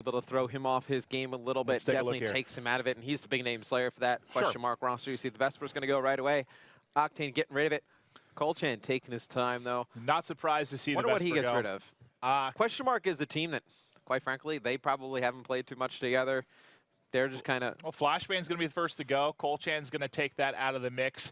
able to throw him off his game a little bit. Definitely takes him out of it, and he's the big name slayer for that question mark roster. You see the Vesper's going to go right away. Octane getting rid of it. ColeChan taking his time, though. Not surprised to see the Vesper what he gets rid of. Question mark is a team that, quite frankly, they probably haven't played too much together. They're just kind of... Well, Flashbang's going to be the first to go. ColeChan's going to take that out of the mix.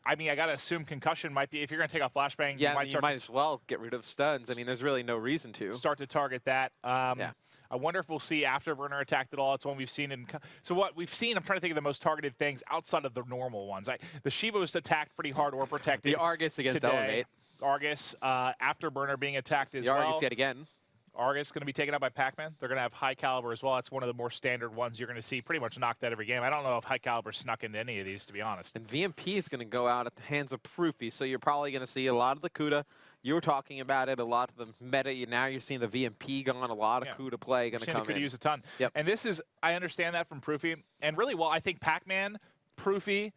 I mean, I got to assume concussion might be, if you're going to take off Flashbang, you might as well get rid of stuns. I mean, there's really no reason to. Start to target that. I wonder if we'll see Afterburner attacked at all. It's one we've seen. So what we've seen, I'm trying to think of the most targeted things outside of the normal ones. The Shiva was attacked pretty hard or protected. The Argus against today. Elevate. Argus, Afterburner being attacked as well. The Argus yet again. Argus going to be taken out by Pacman. They're going to have High Caliber as well. That's one of the more standard ones you're going to see pretty much knocked out every game. I don't know if High Caliber snuck into any of these, to be honest. And VMP is going to go out at the hands of Proofy, so you're probably going to see a lot of the CUDA. You were talking about it, a lot of the meta. Now you're seeing the VMP gone, a lot of CUDA play going to come in. Could use a ton. Yep. And this is, I understand that from Proofy. And really, well, I think Pacman, Proofy,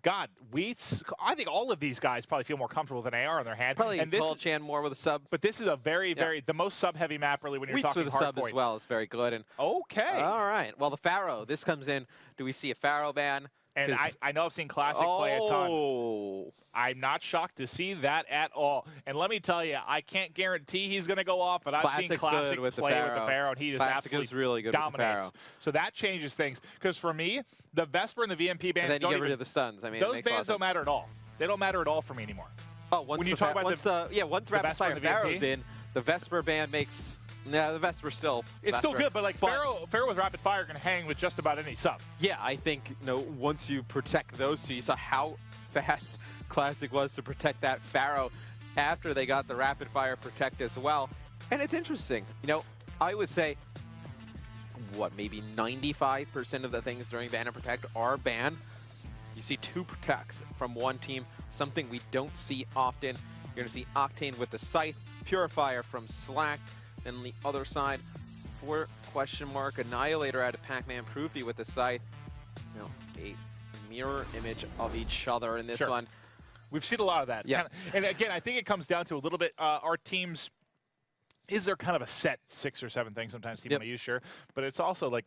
God, Wheats, I think all of these guys probably feel more comfortable with an AR in their hand. Probably ColeChan more with a sub. But this is a very, the most sub-heavy map, really, when you're talking hardpoint. Wheats with a sub as well is very good. And okay. All right. Well, the Pharaoh, this comes in. Do we see a Pharaoh ban? And I know I've seen Classic play a ton. I'm not shocked to see that at all. And let me tell you, I can't guarantee he's going to go off, but I've seen Classic play with the Pharaoh, and he just absolutely really good dominates. So that changes things. Because for me, the Vesper and the VMP bans don't get rid of the stuns. I mean, those bans don't matter at all. They don't matter at all for me anymore. Oh, once once Rapid Pharaoh's in, the Vesper ban makes... Yeah, the Vesper still. It's still good, but like Pharaoh with Rapid Fire can hang with just about any sub. Yeah, I think once you protect those two, you saw how fast Classic was to protect that Pharaoh after they got the Rapid Fire protect as well. And it's interesting. I would say maybe 95% of the things during ban and protect are banned. You see 2 protects from one team, something we don't see often. You're going to see Octane with the Scythe, Purifier from Slack. And on the other side, 4 question mark Annihilator out of Pacman, Proofy with the Scythe. A mirror image of each other in this one. We've seen a lot of that. Yeah. And again, I think it comes down to a little bit our teams. Is there kind of a set 6 or 7 things sometimes team want to use? Sure. But it's also like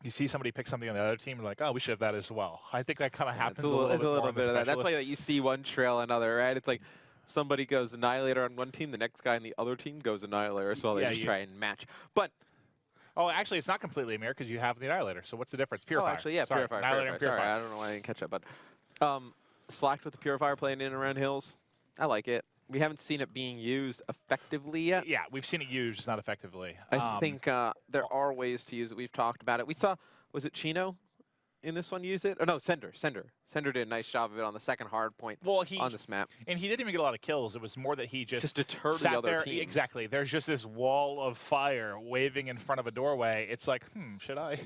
you see somebody pick something on the other team, and like, oh, we should have that as well. I think that kind of happens a little bit of that. That's why you see one trail another, right? It's like somebody goes Annihilator on one team, the next guy on the other team goes Annihilator as well. They just try and match. But actually, it's not completely a mirror because you have the Annihilator. So what's the difference? Purifier. Oh, actually, yeah, Purifier. Sorry, I don't know why I didn't catch up. But Slacked with the Purifier playing in and around hills. I like it. We haven't seen it being used effectively yet. Yeah, we've seen it used, just not effectively. I think there are ways to use it. We've talked about it. We saw, was it Chino in this one use it? Oh, no, Sender. Sender did a nice job of it on the second hard point on this map. And he didn't even get a lot of kills. It was more that he just deterred sat the other there. team. Exactly. There's just this wall of fire waving in front of a doorway. It's like, should I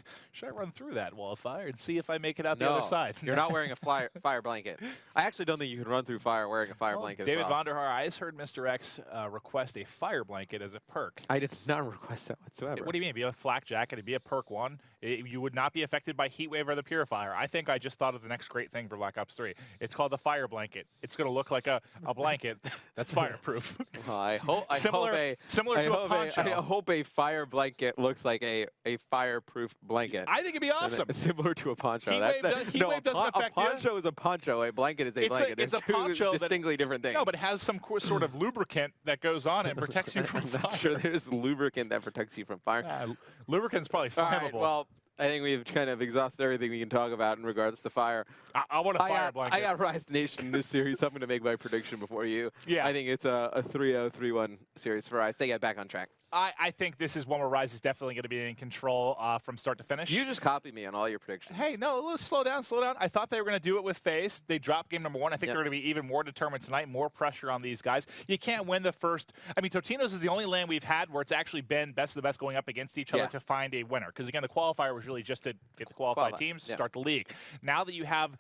run through that wall of fire and see if I make it out the other side? You're not wearing a fire blanket. I actually don't think you can run through fire wearing a fire blanket David as well. Vonderhaar, I just heard Mr. X request a fire blanket as a perk. I did not request that whatsoever. What do you mean? It'd be a flak jacket. It'd be a perk 1. You would not be affected by heat wave or the Purifier. I think I just thought of the next great thing for Black Ops 3. It's called the fire blanket. It's going to look like a blanket that's fireproof. Well, similar to a poncho. I hope a fire blanket looks like a fireproof blanket. I think it'd be awesome. Similar to a poncho. Heat wave doesn't affect you. A poncho is a poncho. A blanket is a blanket. It's a poncho distinctly different things. No, but it has some sort of lubricant that goes on it and protects you from fire. I'm not sure there's lubricant that protects you from fire. Lubricant's probably flammable. Right, well, I think we've kind of exhausted everything we can talk about in regards to fire. I want a fire blanket. I got Rise Nation in this series. I'm going to make my prediction before you. Yeah. I think it's a 3-0, 3-1 series for Rise. They get back on track. I think this is one where Rise is definitely going to be in control from start to finish. You just copied me on all your predictions. Hey, no, let's slow down. I thought they were going to do it with FaZe. They dropped game number 1. I think they're going to be even more determined tonight, more pressure on these guys. You can't win the first. I mean, Totino's is the only LAN we've had where it's actually been best of the best going up against each other to find a winner. Because, again, the qualifier was really just to get the qualified teams, start the league. Now that you have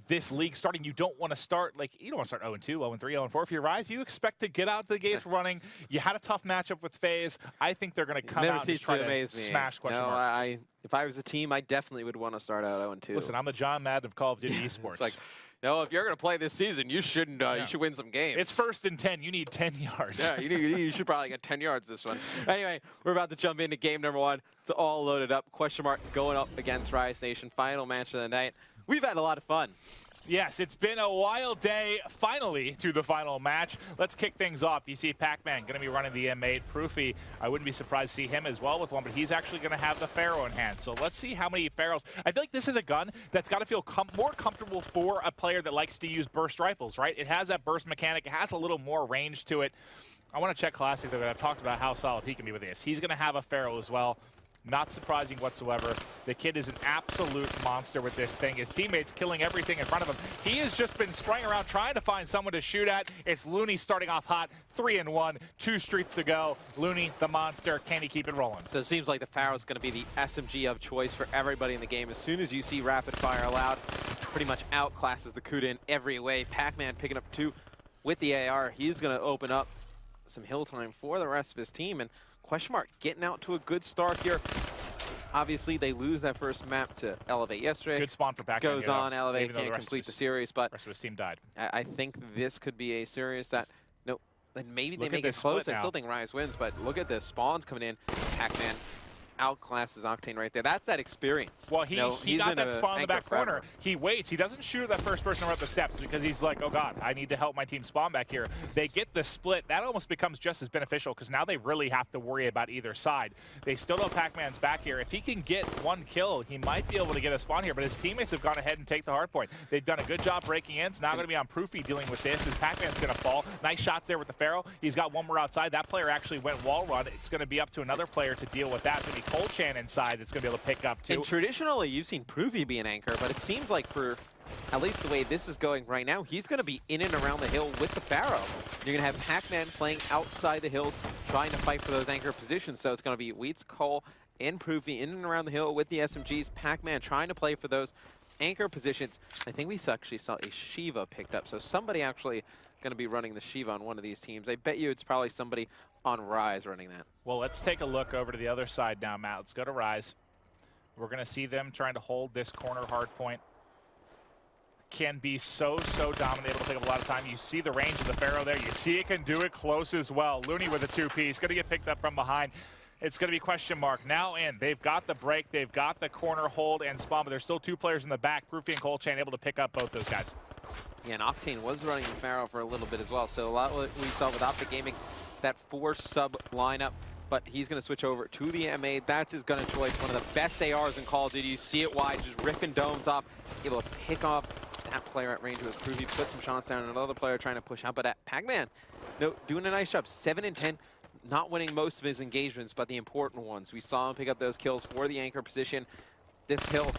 this league starting, you don't want to start you don't want to start 0-2, 0-3, 0-4. If you're Rise, you expect to get out the gates running. You had a tough matchup with FaZe. I think they're going to come out and try to smash question mark. If I was a team, I definitely would want to start out 0-2. Listen, I'm the John Madden of Call of Duty esports. It's like You know, if you're going to play this season, you shouldn't. You should win some games. It's 1st and 10. You need 10 yards. Yeah, you should probably get 10 yards this one. Anyway, we're about to jump into game number 1. It's all loaded up. Question mark going up against Rise Nation. Final match of the night. We've had a lot of fun. Yes, it's been a wild day, finally, to the final match. Let's kick things off. You see Pacman going to be running the M8. Proofy, I wouldn't be surprised to see him as well with one, but he's actually going to have the Pharaoh in hand. So let's see how many Pharaohs. I feel like this is a gun that's got to feel more comfortable for a player that likes to use burst rifles, right? It has that burst mechanic. It has a little more range to it. I want to check Classic, though. I've talked about how solid he can be with this. He's going to have a Pharaoh as well. Not surprising whatsoever. The kid is an absolute monster with this thing. His teammates killing everything in front of him. He has just been spraying around trying to find someone to shoot at. It's Loony starting off hot. 3-1, 2 streaks to go. Loony, the monster. Can he keep it rolling? So it seems like the Pharaoh's going to be the SMG of choice for everybody in the game. As soon as you see rapid fire allowed, pretty much outclasses the Kuda in every way. Pacman picking up 2 with the AR. He's going to open up some hill time for the rest of his team. And question mark getting out to a good start here. Obviously, they lose that first map to Elevate yesterday. Good spawn for Pacman. Goes on, Elevate can't complete the series, but the rest of his team died. I think this could be a series that, no, then maybe they make it close. I still think Rise wins, but look at the spawns coming in. Pacman outclasses Octane right there. That's that experience. Well, he got that spawn in the back corner. He waits. He doesn't shoot at that first person up the steps because he's like, oh god, I need to help my team spawn back here. They get the split. That almost becomes just as beneficial because now they really have to worry about either side. They still know Pacman's back here. If he can get 1 kill, he might be able to get a spawn here, but his teammates have gone ahead and take the hard point. They've done a good job breaking in. It's now going to be on Proofy dealing with this as Pacman's going to fall. Nice shots there with the Pharaoh. He's got one more outside. That player actually went wall run. It's going to be up to another player to deal with that. It's going to be ColeChan inside that's going to be able to pick up too. And traditionally, you've seen Proofy be an anchor, but it seems like for at least the way this is going right now, he's going to be in and around the hill with the Pharaoh. You're going to have Pacman playing outside the hills, trying to fight for those anchor positions. So it's going to be Wheats, Cole, and Proofy in and around the hill with the SMGs. Pacman trying to play for those anchor positions. I think we actually saw a Shiva picked up, so somebody actually going to be running the Shiva on one of these teams. I bet you it's probably somebody on Rise running that. Well, let's take a look over to the other side now, Matt. Let's go to Rise. We're going to see them trying to hold this corner hard point. Can be so dominant, able to take up a lot of time. You see the range of the Pharaoh there. You see it can do it close as well. Loony with a 2-piece. Going to get picked up from behind. It's going to be question mark now in. They've got the break. They've got the corner hold and spawn, but there's still 2 players in the back. Proofy and ColeChan able to pick up both those guys. Yeah, and Octane was running the Pharaoh for a little bit as well. So a lot what we saw with Optic Gaming, that 4-sub lineup, but he's going to switch over to the M8. That's his gun of choice. One of the best ARs in Call of Duty. You see it wide, just ripping domes off, able to pick off that player at range with Proofy, put some shots down, and another player trying to push out. But at Pacman, no, doing a nice job. 7 and 10, not winning most of his engagements, but the important ones. We saw him pick up those kills for the anchor position. This hill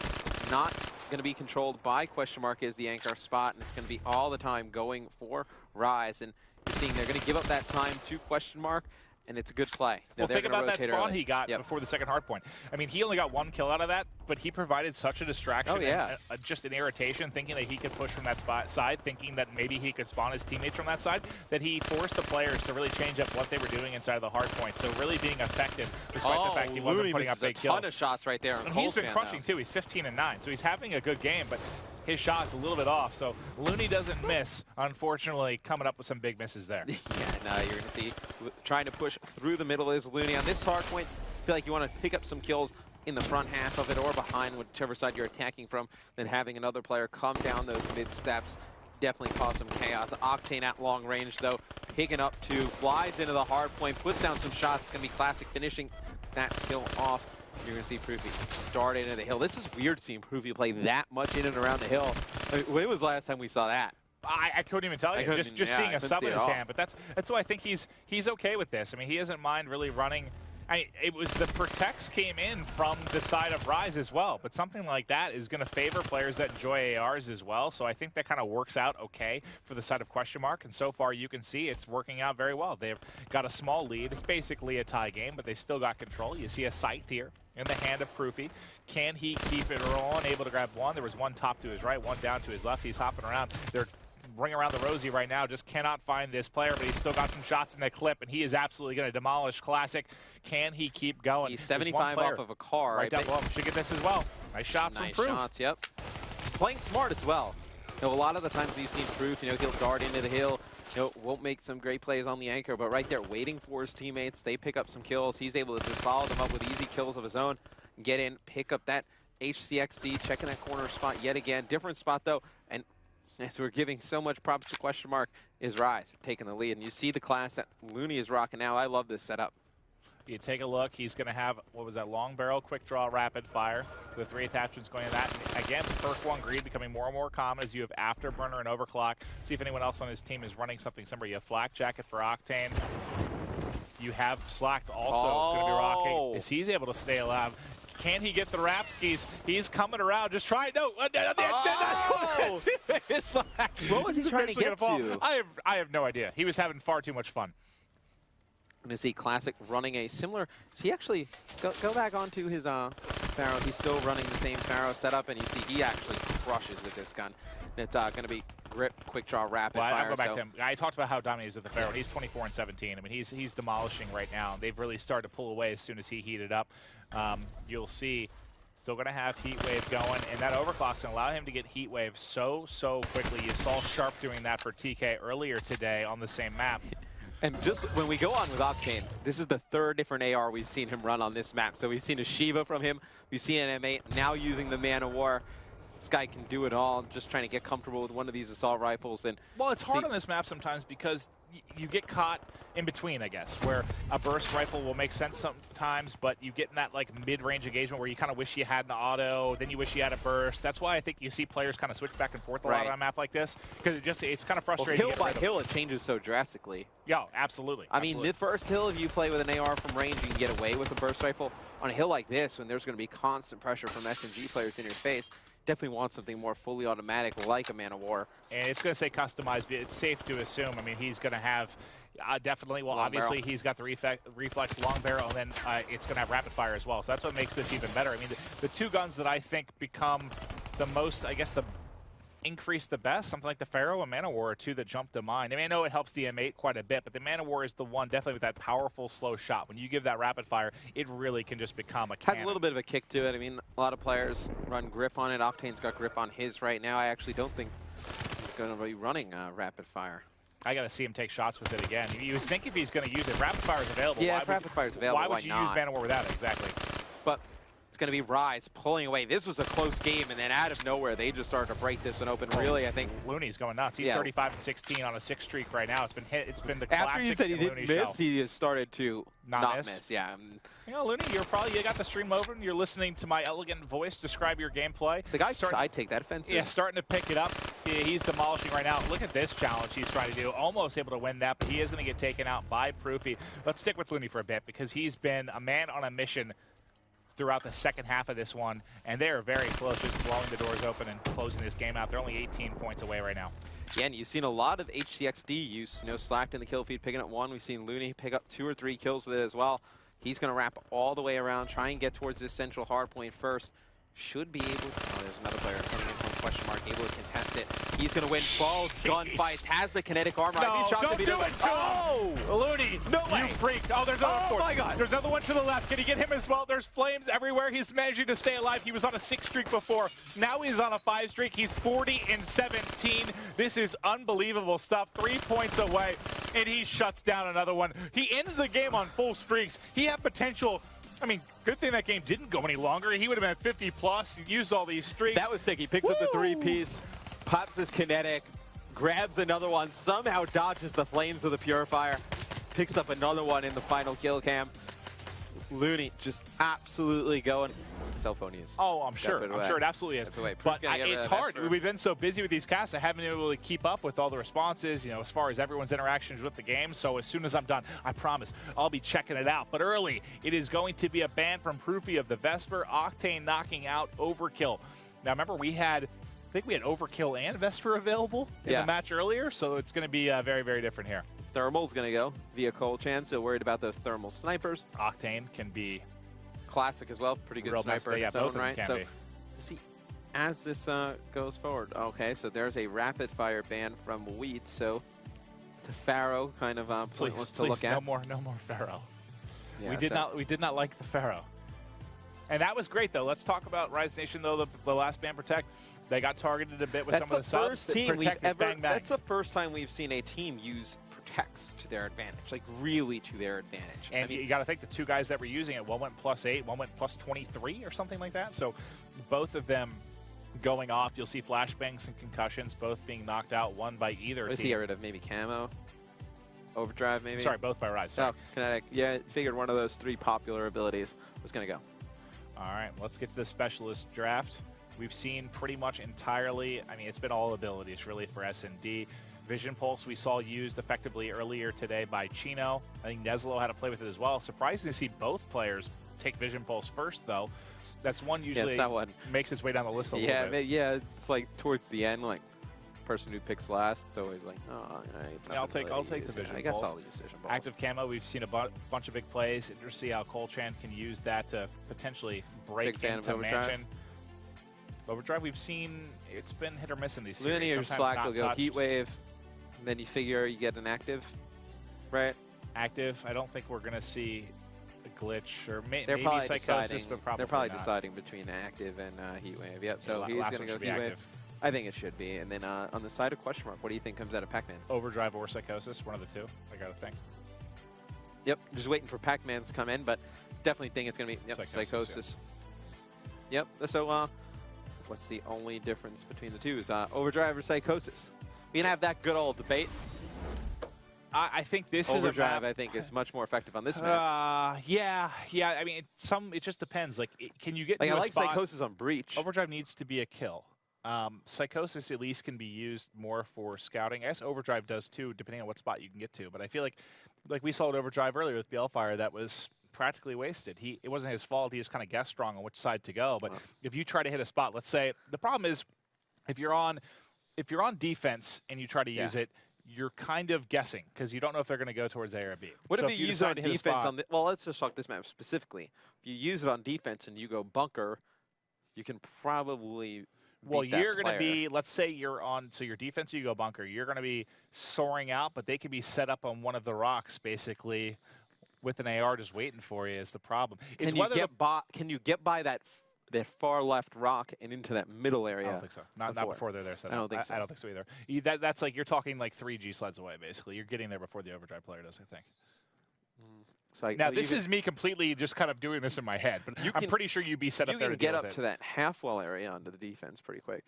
not going to be controlled by question mark as the anchor spot, and it's going to be all the time going for Rise. And you're seeing they're going to give up that time to question mark, and it's a good play. Well, think about that spawn he got before the second hard point. I mean, he only got 1 kill out of that, but he provided such a distraction and just an irritation, thinking that he could push from that side, thinking that maybe he could spawn his teammates from that side, that he forced the players to really change up what they were doing inside of the hard point. So really being effective, despite the fact he wasn't putting up big kills. A ton of shots right there. And he's been crushing too. He's 15 and 9, so he's having a good game, but his shot's a little bit off. So Loony doesn't miss, unfortunately, coming up with some big misses there. Yeah, no, you're going to see trying to push through the middle is Loony. On this hard point, I feel like you want to pick up some kills in the front half of it or behind, whichever side you're attacking from, then having another player come down those mid steps definitely cause some chaos. Octane at long range, though, picking up 2, flies into the hard point, puts down some shots. It's going to be Classic finishing that kill off. You're going to see Proofy dart into the hill. This is weird seeing Proofy play that much in and around the hill. I mean, when was the last time we saw that? I couldn't even tell you. Just seeing a sub in his hand. But that's why I think he's okay with this. I mean, he doesn't mind really running. It was the protects came in from the side of Rise as well, but something like that is going to favor players that enjoy ARs as well. So I think that kind of works out okay for the side of question mark. And so far, you can see it's working out very well. They've got a small lead. It's basically a tie game, but they still got control. You see a sight here in the hand of Proofy. Can he keep it rolling? Able to grab 1. There was 1 top to his right, 1 down to his left. He's hopping around. They're ring around the rosy right now, just cannot find this player, but he's still got some shots in the clip, and he is absolutely going to demolish Classic. Can he keep going? He's 75 off of a car. Right down below. Should get this as well. Nice shots from Proof. Nice shots, yep. Playing smart as well. You know, a lot of the times we've seen Proof, you know, he'll dart into the hill, you know, won't make some great plays on the anchor, but right there waiting for his teammates, they pick up some kills. He's able to just follow them up with easy kills of his own, get in, pick up that HCXD, checking that corner spot yet again. Different spot though, and as we're giving so much props to Question Mark, is Rise taking the lead. And you see the class that Loony is rocking now. I love this setup. You take a look, he's going to have, what was that, long barrel, quick draw, rapid fire. The 3 attachments going in that. And again, perk 1 greed becoming more and more common as you have afterburner and overclock. See if anyone else on his team is running something similar. You have flak jacket for Octane. You have Slacked also going to be rocking. As he's able to stay alive. Can he get the rap skis? He's coming around. Just try. No. It's like, what was he trying to get to? I have no idea. He was having far too much fun. And to see Classic running a similar, so he actually, go back onto his Pharaoh, he's still running the same Pharaoh setup, and you see he actually crushes with this gun. It's going to be grip, quick draw, rapid fire. I'll go back to him. I talked about how dominant he is with the Pharaoh. He's 24 and 17. I mean, he's demolishing right now. They've really started to pull away as soon as he heated up. You'll see, still going to have Heat Wave going, and that overclock's going to allow him to get Heat Wave so quickly. You saw Sharp doing that for TK earlier today on the same map. And just when we go on with Octane, this is the 3rd different AR we've seen him run on this map. So we've seen a Shiva from him, we've seen an M8, now using the Man of War. This guy can do it all, just trying to get comfortable with one of these assault rifles. And well, it's hard on this map sometimes because you get caught in between, I guess, where a burst rifle will make sense sometimes, but you get in that like mid-range engagement where you kind of wish you had an auto, then you wish you had a burst. That's why I think you see players kind of switch back and forth a lot on a map like this, because it's kind of frustrating. Well, hill by hill, it changes so drastically. Yeah, absolutely. I mean, the first hill, if you play with an AR from range, you can get away with a burst rifle. On a hill like this, when there's going to be constant pressure from SMG players in your face, definitely want something more fully automatic like a Man of War. And it's going to say customized, but it's safe to assume. I mean, he's going to have definitely, well, long obviously barrel. He's got the reflex long barrel, and then it's going to have rapid fire as well. So that's what makes this even better. I mean, the 2 guns that I think become the most, I guess, the increase the best, something like the Pharaoh and Man of War are 2 that jump to mind. I mean, I know it helps the M8 quite a bit, but the Man of War is the one definitely with that powerful, slow shot. When you give that rapid fire, it really can just become a cannon. Has a little bit of a kick to it. I mean, a lot of players run grip on it. Octane's got grip on his right now. I actually don't think he's going to be running rapid fire. I got to see him take shots with it again. You would think if he's going to use it, rapid fire is available. Yeah, if rapid fire is available, why would you use Man of War without it? Exactly. But it's going to be Rise pulling away. This was a close game, and then out of nowhere, they just started to break this one open. Really, I think Loony's going nuts. He's 35 and 16 on a 6 streak right now. It's been the classic. After you said he didn't Loony miss, show. he has started to not miss. Yeah. You know, Loony, you got the stream open. You're listening to my elegant voice describe your gameplay. The guy I take that offensive. Yeah, starting to pick it up. He's demolishing right now. Look at this challenge he's trying to do. Almost able to win that, but he is going to get taken out by Proofy. Let's stick with Loony for a bit because he's been a man on a mission throughout the second half of this one, and they are very close, just blowing the doors open and closing this game out. They're only 18 points away right now. Yeah, and you've seen a lot of HCXD use, you know, Slacked in the kill feed, picking up 1. We've seen Loony pick up 2 or 3 kills with it as well. He's going to wrap all the way around, try and get towards this central hard point first. Should be able to, there's another player coming in from Question Mark, able to contest it. He's going to win both gunfights, has the kinetic armor. Don't do it to him! Loony, no way! You freak. Oh, there's another one. Oh my God! There's another one to the left. Can he get him as well? There's flames everywhere. He's managing to stay alive. He was on a 6 streak before. Now he's on a 5 streak. He's 40 and 17. This is unbelievable stuff. 3 points away, and he shuts down another one. He ends the game on full streaks. He had potential. I mean, good thing that game didn't go any longer. He would have been 50 plus, used all these streaks. That was sick. He picks up the 3-piece, pops his kinetic, grabs another one, somehow dodges the flames of the Purifier, picks up another one in the final kill cam. Loony just absolutely going. Cell phone use. Oh, I'm sure. I'm sure it absolutely is. But it's hard. We've been so busy with these casts, I haven't been able to keep up with all the responses, you know, as far as everyone's interactions with the game. So as soon as I'm done, I promise I'll be checking it out. But early, it is going to be a ban from Proofy of the Vesper. Octane knocking out Overkill. Now, remember, I think we had Overkill and Vesper available in the match earlier. So it's going to be very, very different here. Thermal's going to go via ColeChan, so worried about those thermal snipers. Octane can be classic as well, pretty good sniper in its own right. So see, as this goes forward, okay, so there's a rapid fire ban from Wheat, so the Pharaoh kind of pointless to look at. No more Pharaoh. Yeah, we did not like the Pharaoh. And that was great though. Let's talk about Rise Nation though, the last ban protect. They got targeted a bit with some of the subs. That's the first time we've seen a team use protects to their advantage, like really to their advantage. And you got to think the two guys that were using it, one went +8, one went +23 or something like that. So both of them going off. You'll see flashbangs and concussions both being knocked out, one by either team. Let's get rid of maybe camo, overdrive maybe. Sorry, both by Rise. Oh, kinetic. Yeah, figured one of those 3 popular abilities was going to go. All right, let's get to the specialist draft. We've seen pretty much entirely, I mean, it's been all abilities really for S&D. Vision Pulse we saw used effectively earlier today by Chino. I think Neslo had to play with it as well. Surprising to see both players take Vision Pulse first, though. That's one usually makes its way down the list a little bit. Yeah, it's like towards the end, like person who picks last, it's always like, oh, I'll take the Vision Pulse. I guess I'll use Vision Pulse. Active camo, we've seen a bunch of big plays. Interesting to see how ColeChan can use that to potentially break into Mansion. Overdrive, we've seen it's been hit or miss in these series. Loony or Slack will go Heat Wave, and then you figure you get an active, right? Active, I don't think we're going to see a glitch, or maybe Psychosis, but probably they're probably not. deciding between active and Heat Wave. Yep, so he's going to go Heat Wave. I think it should be. And then on the side of question mark, what do you think comes out of Pacman? Overdrive or Psychosis, one of the two, I got to think. Yep, just waiting for Pacman to come in, but definitely think it's going to be Psychosis. Yeah. Yep, so what's the only difference between the two is Overdrive or Psychosis? We can have that good old debate. I think this Overdrive, is a map. I think, is much more effective on this map. Yeah. I mean, it just depends. Like, can you get like to I a like spot? Psychosis on Breach. Overdrive needs to be a kill. Psychosis at least can be used more for scouting. I guess Overdrive does too, depending on what spot you can get to. But I feel like we saw at Overdrive earlier with Balefire, that was practically wasted. It wasn't his fault. He just kind of guessed wrong on which side to go. But if you try to hit a spot, let's say the problem is if you're on defense and you try to use it, you're kind of guessing because you don't know if they're going to go towards A or B. What if you use it on defense on well, let's just talk this map specifically. If you use it on defense and you go bunker, you can probably you're going to be, let's say you're on, so your defense, you go bunker, you're going to be soaring out, but they could be set up on one of the rocks basically with an AR just waiting for you is the problem. Can you get by that far left rock and into that middle area? I don't think so. Not before they're there set up. I don't think so. I don't think so either. That's like, you're talking like 3 G sleds away, basically. You're getting there before the Overdrive player does, I think. So now, this is me completely just kind of doing this in my head, but I'm pretty sure you'd be set up there to You can get up to that half wall area onto the defense pretty quick.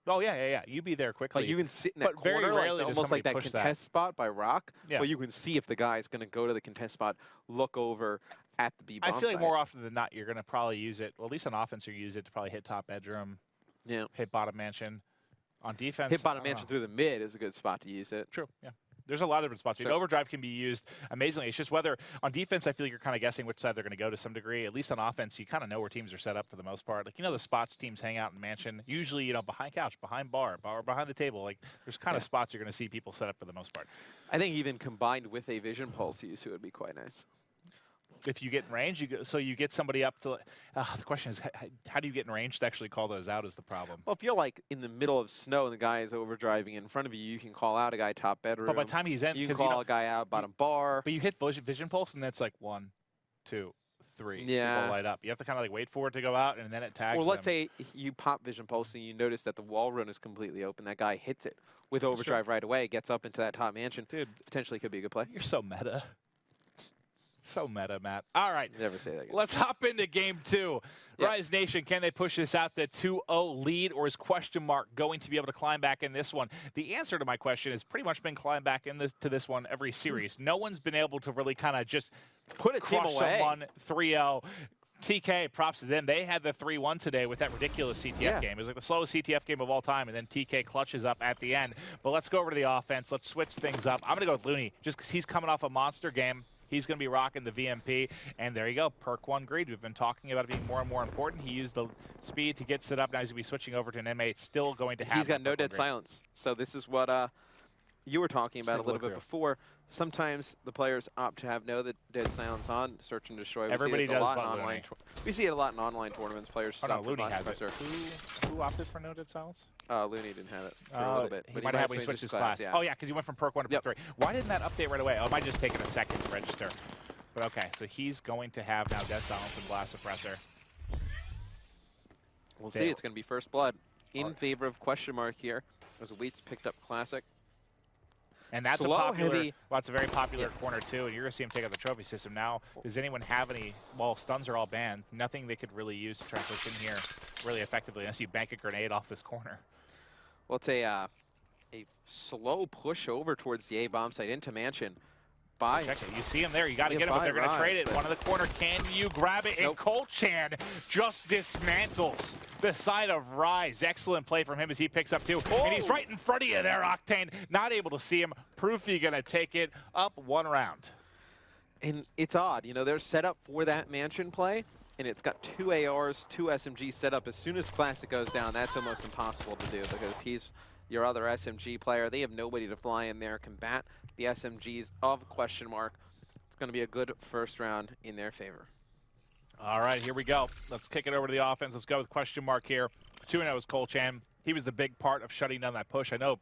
Oh, yeah. You'd be there quickly. Like you can sit in that corner, very rarely almost like that contest spot by rock. Yeah. But you can see if the guy's going to go to the contest spot, look over at the B-bomb I feel like more often than not, you're going to probably use it, well, at least on offense, you use it to probably hit top bedroom, hit bottom mansion. On defense, hit bottom mansion through the mid is a good spot to use it. True, yeah. There's a lot of different spots. So, Overdrive can be used amazingly. It's just whether on defense, I feel like you're kind of guessing which side they're going to go to some degree. At least on offense, you kind of know where teams are set up for the most part. Like, the spots teams hang out in mansion. Usually, behind couch, behind bar, behind the table. Like, there's kind of spots you're going to see people set up for the most part. I think even combined with a Vision Pulse use, it would be quite nice. If you get in range, you get somebody up to. The question is, how do you get in range to actually call those out? Is the problem. Well, if you're like in the middle of snow and the guy is overdriving in front of you, you can call out a guy top bedroom. But by the time he's in, you can call a guy out bottom bar. But you hit Vision Pulse, and that's like 1, 2, 3. Yeah. People light up. You have to kind of like wait for it to go out, and then it tags. Well, let's say you pop Vision Pulse and you notice that the wall run is completely open. That guy hits it with overdrive right away, gets up into that top mansion. Dude, potentially could be a good play. You're so meta. So meta, Matt. All right. Never say that again. Let's hop into game 2. Yep. Rise Nation, can they push this out to 2-0 lead, or is question mark going to be able to climb back in this one? The answer to my question has pretty much been climb back in to this one every series. No one's been able to really kind of just put a crush someone 3-0. TK, props to them. They had the 3-1 today with that ridiculous CTF game. It was like the slowest CTF game of all time, and then TK clutches up at the end. But let's go over to the offense. Let's switch things up. I'm going to go with Loony just because he's coming off a monster game. He's going to be rocking the VMP, and there you go, perk 1 greed. We've been talking about it being more and more important. He used the speed to get set up. Now he's going to be switching over to an M8. Still going to have. He's got no dead silence. So this is what you were talking about a little bit before. Sometimes the players opt to have no dead silence on search and destroy. Everybody does, but online. We see it a lot in online tournaments. Players. Oh no, Loony has it. Who opted for no dead silence? Loony didn't have it for a little bit. He might have when he switched his class. Oh yeah, because he went from perk 1 to perk 3. Why didn't that update right away? Oh, it might just taken a second to register. But okay, so he's going to have now dead silence and blast suppressor. We'll see. It's going to be first blood. in favor of question mark here, as Wheats picked up Classic. And that's Slow, a popular, heavy. well, it's a very popular corner too, and you're going to see him take out the trophy system. Now, does anyone have any, well, stuns are all banned. Nothing they could really use to try and push in here really effectively, unless you bank a grenade off this corner. Well, it's a slow push over towards the A-bomb site into Mansion. By Check it. You see him there. You got to get him, but they're going to trade it. One in the corner. Can you grab it? Nope. And ColeChan just dismantles the side of Rise. Excellent play from him as he picks up two. And he's right in front of you there, Octane. Not able to see him. Proofy going to take it up 1 round. And it's odd. You know, they're set up for that Mansion play, and it's got 2 ARs, 2 SMGs set up. As soon as Classic goes down, that's almost impossible to do because he's your other SMG player. They have nobody to fly in there, combat the SMGs of question mark. It's going to be a good first round in their favor. All right, here we go. Let's kick it over to the offense. Let's go with question mark here. 2-0 is ColeChan. He was the big part of shutting down that push. I know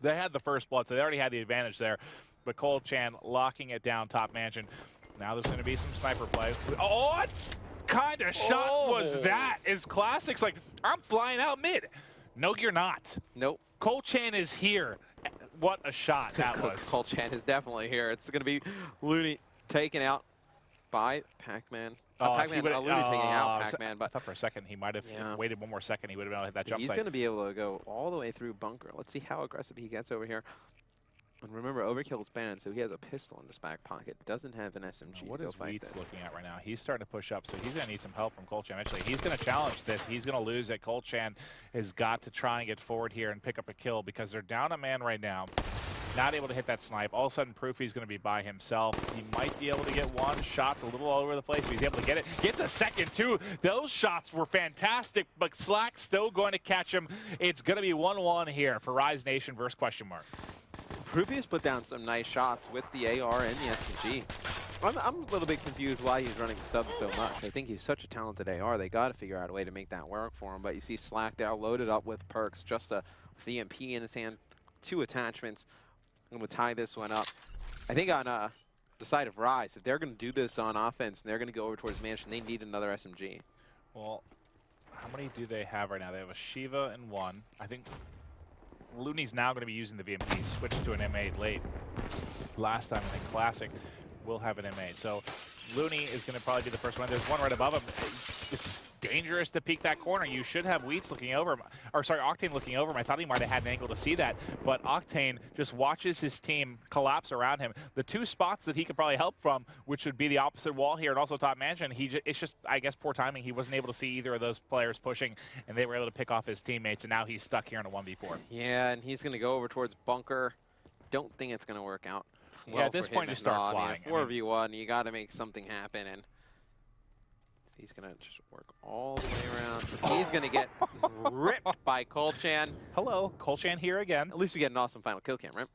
they had the first blood, so they already had the advantage there. But ColeChan locking it down top Mansion. Now there's going to be some sniper play. Oh, what kind of shot was that? Is Classic's like, I'm flying out mid. No, you're not. Nope. ColeChan is here. What a shot that was. ColeChan is definitely here. It's going to be Loony taken out by Pacman. Pacman, Loony taking out Pacman. But I thought for a second he might have waited 1 more second. He would have been able to hit that jump he's site. going to be able to go all the way through bunker. Let's see how aggressive he gets over here. And remember, Overkill is banned, so he has a pistol in his back pocket. Doesn't have an SMG. What to go is fight Wheats this. looking at right now? He's starting to push up, so he's going to need some help from ColeChan eventually. He's going to challenge this. He's going to lose it. ColeChan has got to try and get forward here and pick up a kill because they're down a man right now. Not able to hit that snipe. All of a sudden, Proofy's going to be by himself. He might be able to get one. Shots a little all over the place, but he's able to get it. Gets a second, too. Those shots were fantastic, but Slack still going to catch him. It's going to be 1-1 here for Rise Nation versus question mark. Proofy has put down some nice shots with the AR and the SMG. I'm a little bit confused why he's running subs so much. I think he's such a talented AR. They got to figure out a way to make that work for him. But you see Slack there loaded up with perks, just a VMP in his hand, 2 attachments. I'm going to tie this one up. I think on the side of Rise, if they're going to do this on offense and they're going to go over towards Mansion, they need another SMG. Well, how many do they have right now? They have a Shiva and 1. I think Looney's now going to be using the VMP. Switched to an M8 late. Last time, I think Classic will have an M8. So Loony is going to probably be the first one. There's one right above him. It's dangerous to peek that corner. You should have Wheats looking over him. Or sorry, Octane looking over him. I thought he might have had an angle to see that. But Octane just watches his team collapse around him. The 2 spots that he could probably help from, which would be the opposite wall here and also top Mansion, it's just, I guess, poor timing. He wasn't able to see either of those players pushing, and they were able to pick off his teammates, and now he's stuck here in a 1v4. Yeah, and he's going to go over towards bunker. Don't think it's going to work out. Yeah, at this point, just start flying. I mean, 4v1, you got to make something happen, and he's going to just work all the way around. He's going to get ripped by ColeChan. Hello, ColeChan here again. At least we get an awesome final kill cam, right?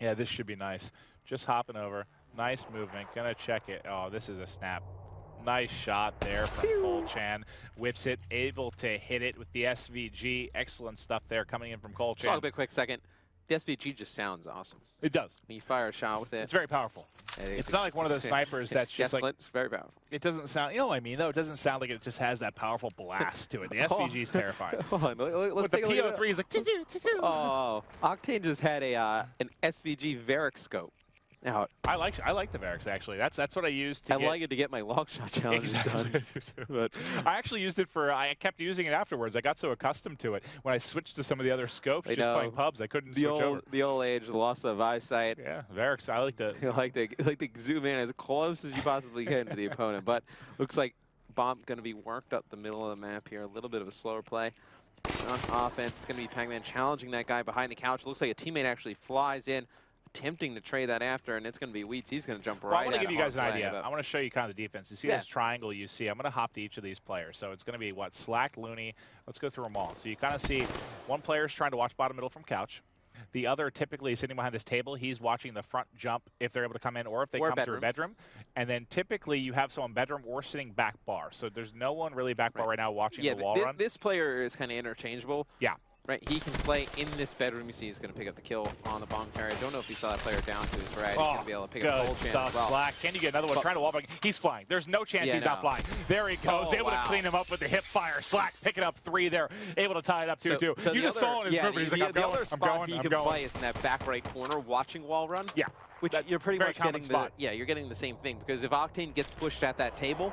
Yeah, this should be nice. Just hopping over. Nice movement. Gonna check it. Oh, this is a snap. Nice shot there from ColeChan. Whips it, able to hit it with the SVG. Excellent stuff there coming in from ColeChan. Talk a quick second. The SVG just sounds awesome. It does. When you fire a shot with it. It's very powerful. It's not like one of those snipers that's just like... It's very powerful. It doesn't sound... You know what I mean, though? It doesn't sound like it just has that powerful blast to it. The SVG is terrifying. Hold on, let's take a look. The PO3 is like... Oh, Octane just had an SVG Varric scope. Now, I like the Varrics, actually. That's what I used to like it to get my long shot challenges done. But I actually used it for, I kept using it afterwards. I got so accustomed to it. When I switched to some of the other scopes, just playing pubs, I couldn't switch over. The old age, the loss of eyesight. Yeah, Varrics, I like to... You like to zoom in as close as you possibly can to the opponent. But looks like Bomb going to be worked up the middle of the map here. A little bit of a slower play. On offense, it's going to be Pacman challenging that guy behind the couch. Looks like a teammate actually flies in, attempting to trade that after, and it's going to be Wheats. He's going to jump right at it. I want to give you guys an idea. I want to show you kind of the defense. You see this triangle you see? I'm going to hop to each of these players. So it's going to be, what, Slack, Loony. Let's go through them all. So you kind of see one player's trying to watch bottom middle from couch. The other typically is sitting behind this table. He's watching the front jump if they're able to come in or if they come through bedroom. And then typically you have someone bedroom or sitting back bar. So there's no one really back bar right now watching the wall run. This player is kind of interchangeable. Yeah. Right, he can play in this bedroom. You see he's going to pick up the kill on the bomb carrier. I don't know if he saw that player down to his right. He's going to be able to pick up ColeChan as well. Slack, can you get another one? Trying to wall back. He's flying. There's no chance he's not flying. There he goes, able to clean him up with the hip fire. Slack picking up 3 there, able to tie it up 2-2. So you just saw in his movement, he's like, the other spot he can play is in that back right corner, watching wall run. Yeah. Which you're pretty much getting you're getting the same thing, because if Octane gets pushed at that table,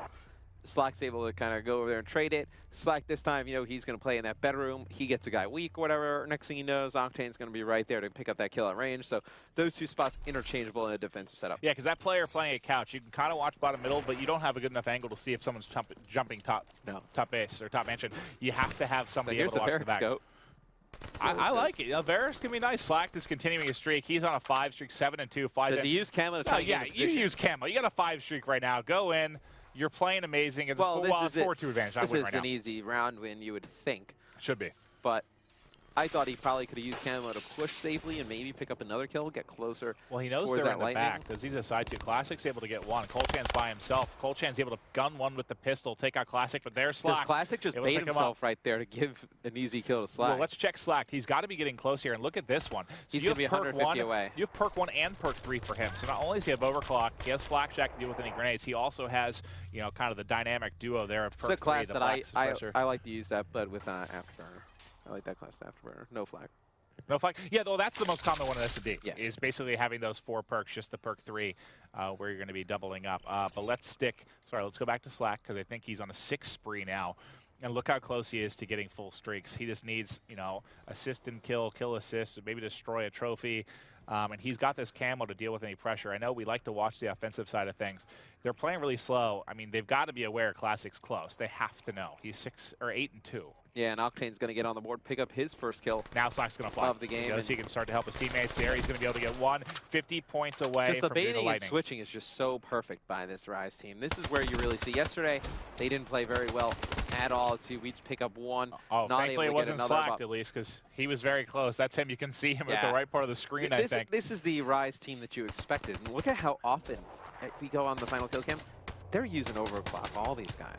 Slack's able to kind of go over there and trade it. Slack this time, you know, he's going to play in that bedroom. He gets a guy weak or whatever. Next thing he knows, Octane's going to be right there to pick up that kill at range. So those 2 spots interchangeable in a defensive setup. Yeah, because that player playing a couch, you can kind of watch bottom middle, but you don't have a good enough angle to see if someone's jumping top base or top mansion. You have to have somebody able to watch the back. Scope. I like it. Varus can be nice. Slack is continuing his streak. He's on a 5 streak, 7-2. Does he use camo to try to get in you use camo. You got a 5 streak right now. Go in. You're playing amazing. It's a 4-2 advantage. This is an easy round win, you would think. Should be. But I thought he probably could have used camo to push safely and maybe pick up another kill, get closer. Well, he knows they're in the back because he's a side 2. Classic's able to get 1. ColeChan's by himself. ColeChan's able to gun 1 with the pistol, take out Classic, but there's Slack. Does Classic just bait himself right there to give an easy kill to Slack? Well, let's check Slack. He's got to be getting close here, and look at this one. So he's going to be 150 away. You have perk 1 and perk 3 for him. So not only does he have overclock, he has Flak Jack to deal with any grenades. He also has, you know, kind of the dynamic duo there of perk 3. It's a class that I like to use that, but with Afterburner. I like that class Afterburner. No flag. No flag. Yeah, though that's the most common one in S&D. Yeah. Is basically having those 4 perks, just the perk 3, where you're going to be doubling up. But let's go back to Slack, because I think he's on a 6 spree now. And look how close he is to getting full streaks. He just needs, you know, assist and kill assist, maybe destroy a trophy. And he's got this camo to deal with any pressure. I know we like to watch the offensive side of things. They're playing really slow. I mean, they've got to be aware Classic's close. They have to know. He's 8-2. Yeah, and Octane's going to get on the board, pick up his first kill. Now Slack's going to fly of the game. He can start to help his teammates there. He's going to be able to get 50 points away. Just the baiting and switching is just so perfect by this Rise team. This is where you really see. Yesterday, they didn't play very well at all. Let's see, we'd pick up 1. Thankfully it wasn't Slacked at least, because he was very close. That's him. You can see him at the right part of the screen, I think. This is the Rise team that you expected. And look at how often we go on the final kill cam. They're using overclock, all these guys.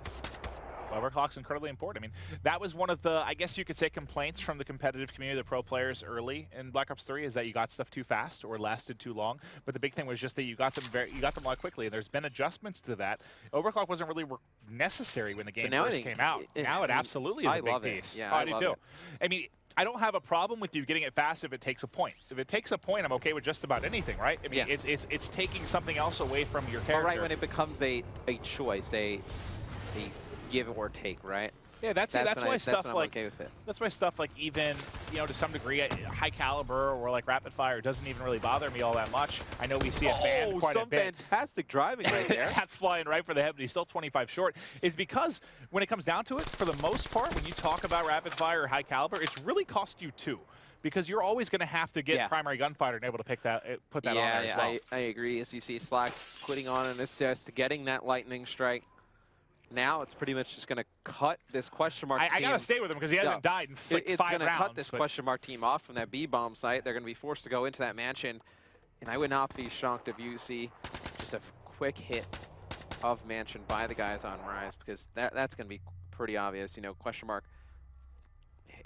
Overclock's incredibly important. I mean, that was one of the, I guess you could say, complaints from the competitive community, the pro players early in Black Ops 3, is that you got stuff too fast or lasted too long. But the big thing was just that you got them a lot quickly, and there's been adjustments to that. Overclock wasn't really necessary when the game first came out. Now it absolutely is a big piece. Yeah, I do too. I mean, I don't have a problem with you getting it fast if it takes a point. If it takes a point, I'm okay with just about anything, right? I mean, it's taking something else away from your character. Right when it becomes a choice, a give or take, right? Yeah, that's why stuff like even, you know, to some degree, high caliber or like rapid fire doesn't even really bother me all that much. I know we see a fan quite a bit. Fantastic driving right there. That's flying right for the head, but he's still 25 short. Is because when it comes down to it, for the most part, when you talk about rapid fire or high caliber, it's really cost you 2. Because you're always going to have to get primary gunfighter and able to put that on there as well. I agree. As you see, Slack putting on an assist, getting that lightning strike. Now it's pretty much just going to cut this question mark team. I got to stay with him because he hasn't died in like 5 rounds. It's going to cut this question mark team off from that B-bomb site. They're going to be forced to go into that mansion. And I would not be shocked if you see just a quick hit of mansion by the guys on Rise, because that's going to be pretty obvious. You know, question mark.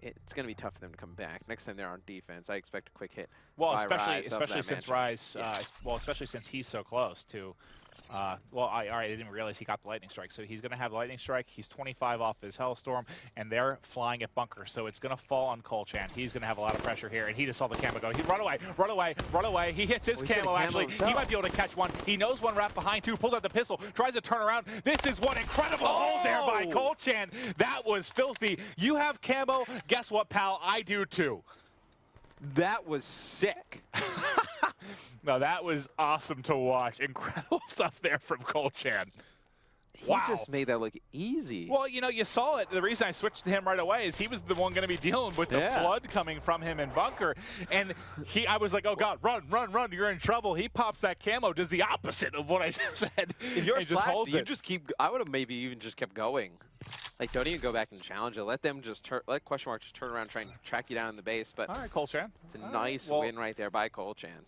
It's going to be tough for them to come back. Next time they're on defense, I expect a quick hit. Well, especially since Rise, especially since he's so close to. I didn't realize he got the lightning strike. So he's going to have lightning strike. He's 25 off his Hellstorm, and they're flying at bunker. So it's going to fall on ColeChan. He's going to have a lot of pressure here, and he just saw the camo go. He run away. He hits his camo actually. He might be able to catch one. He knows one wrapped behind 2. Pulls out the pistol. Tries to turn around. This is one incredible hold there by ColeChan. That was filthy. You have camo. Guess what, pal? I do too. That was sick. No, that was awesome to watch. Incredible stuff there from ColeChan. He just made that look easy. Well, you know, you saw it. The reason I switched to him right away is he was the one going to be dealing with the flood coming from him in bunker. And I was like, oh, God, run, you're in trouble. He pops that camo, does the opposite of what I just said. If you're flat, you just keep, I would have maybe even just kept going. Like, don't even go back and challenge it. Let them just let question mark just turn around and try and track you down in the base. But all right, ColeChan. It's a nice win right there by ColeChan.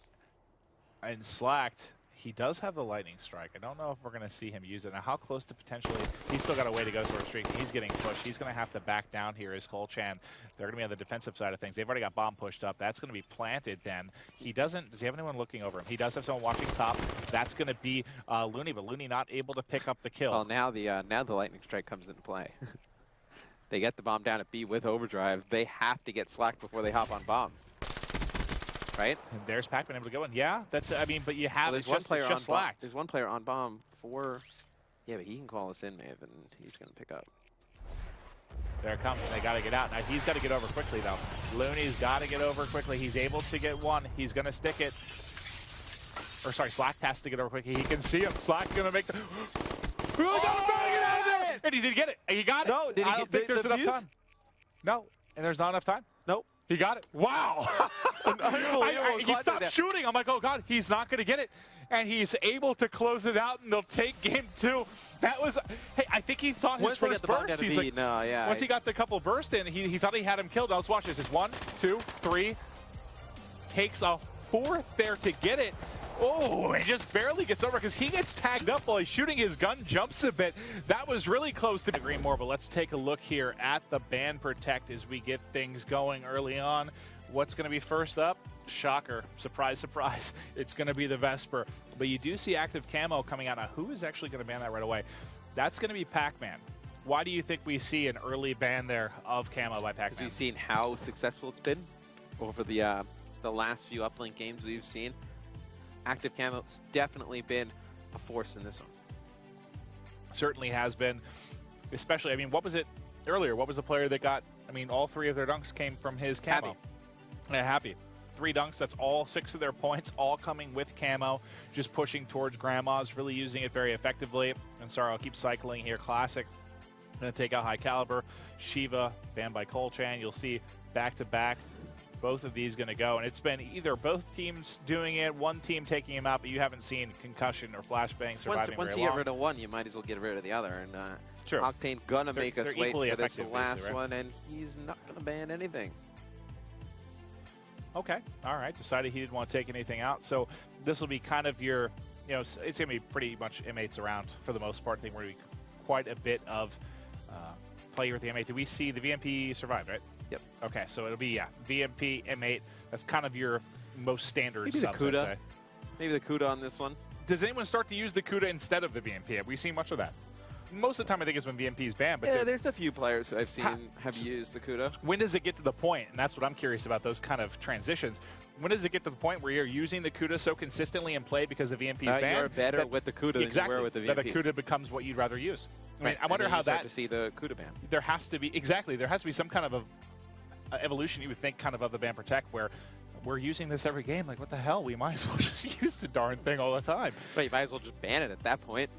And Slacked, He does have the lightning strike. I don't know if we're going to see him use it. Now, how close to potentially... He's still got a way to go toward a streak. He's getting pushed. He's going to have to back down here as ColeChan. They're going to be on the defensive side of things. They've already got bomb pushed up. That's going to be planted then. He doesn't... Does he have anyone looking over him? He does have someone watching top. That's going to be Loony, but Loony not able to pick up the kill. Well, now the lightning strike comes into play. They get the bomb down at B with overdrive. They have to get slacked before they hop on bomb. Right? And there's Pacman able to go in. Yeah, that's, I mean, but you have, well, it's just slacked. There's one player on bomb for, yeah, but he can call us in, Maeve, and he's going to pick up. There it comes, and they got to get out. Now, he's got to get over quickly, though. Loony's got to get over quickly. He's able to get one. He's going to stick it. Or, sorry, Slack has to get over quickly. He can see him. Slack's going to make the... And he did get it. He got it. No, I don't think there's enough time. No, and there's not enough time? Nope. He got it. Wow. He stopped shooting. I'm like, oh, God, he's not going to get it. And he's able to close it out, and they'll take game 2. That was, hey, I think he thought his first burst. He's like, no, yeah. Once he got the couple bursts in, he thought he had him killed. Now let's watch this. It's 1, 2, 3. Takes a 4th there to get it. Oh, he just barely gets over because he gets tagged up while he's shooting. His gun jumps a bit. That was really close to green more, but let's take a look here at the ban protect as we get things going early on. What's going to be first up? Shocker. Surprise, surprise. It's going to be the Vesper. But you do see active camo coming out. Now, who is actually going to ban that right away? That's going to be Pacman. Why do you think we see an early ban there of camo by Pacman? Because we've seen how successful it's been over the last few uplink games we've seen. Active camo's definitely been a force in this one. Certainly has been. Especially, I mean, what was it earlier? What was the player that got, I mean, all 3 of their dunks came from his camo. Happy. 3 dunks, that's all 6 of their points, all coming with camo, just pushing towards grandmas, really using it very effectively. And sorry, I'll keep cycling here. Classic. Going to take out High Caliber. Shiva, banned by ColeChan. You'll see back-to-back. Both of these going to go, and it's been either both teams doing it, one team taking him out, but you haven't seen concussion or flashbang surviving Once you get rid of one, you might as well get rid of the other. And sure. Octane gonna make us wait for this last right? one, and he's not gonna ban anything. Okay, all right. Decided he didn't want to take anything out, so this will be kind of your, you know, it's gonna be pretty much M8s around for the most part. I think we're gonna be quite a bit of play here with the M8. Did we see the VMP survive, right? Yep. Okay, so it'll be, yeah, VMP, M8. That's kind of your most standard Maybe subs, the CUDA. I'd say. Maybe the CUDA on this one. Does anyone start to use the CUDA instead of the VMP? Have we seen much of that? Most of the time, I think it's when VMP is banned. But yeah, there's a few players who I've seen have used the CUDA. When does it get to the point, and that's what I'm curious about, those kind of transitions, when does it get to the point where you're using the CUDA so consistently in play because the VMP is banned? You're better with the CUDA than you were with the VMP. That a CUDA becomes what you'd rather use. I mean, Right. I wonder how that... to see the CUDA ban. There has to be, exactly, there has to be some kind of a evolution, you would think, kind of the ban protect, where we're using this every game. Like, what the hell? We might as well just use the darn thing all the time. But you might as well just ban it at that point.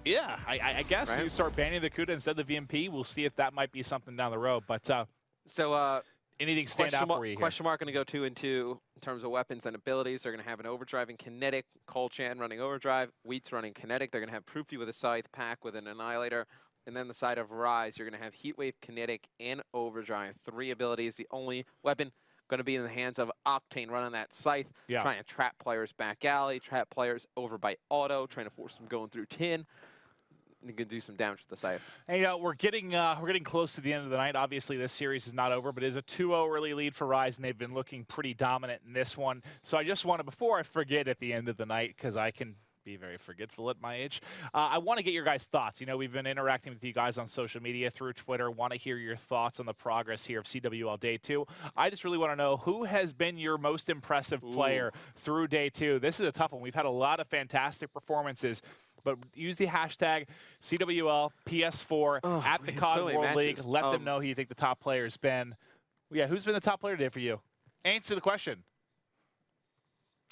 Yeah, I guess right? you start banning the CUDA instead of the VMP. We'll see if that might be something down the road. But anything stand out for you here? Question mark going to go 2 and 2 in terms of weapons and abilities. They're going to have an overdrive and kinetic. ColeChan running overdrive. Wheat's running kinetic. They're going to have Proofy with a scythe, Pack with an annihilator. And then the side of Rise, you're going to have Heatwave, kinetic, and overdrive. 3 abilities. The only weapon going to be in the hands of Octane running that scythe, trying to trap players back alley, trap players over by auto, trying to force them going through tin. You can do some damage with the scythe. Hey, we're getting close to the end of the night. Obviously, this series is not over, but it is a 2-0 early lead for Rise, and they've been looking pretty dominant in this one. So I just want to, before I forget at the end of the night, because I can be very forgetful at my age, I want to get your guys' thoughts. You know, we've been interacting with you guys on social media through Twitter. Want to hear your thoughts on the progress here of CWL Day 2. I just really want to know who has been your most impressive player through Day 2. This is a tough one. We've had a lot of fantastic performances. But use the hashtag CWL PS4 at the COD World League. Let them know who you think the top player's been. Yeah, who's been the top player today for you? Answer the question.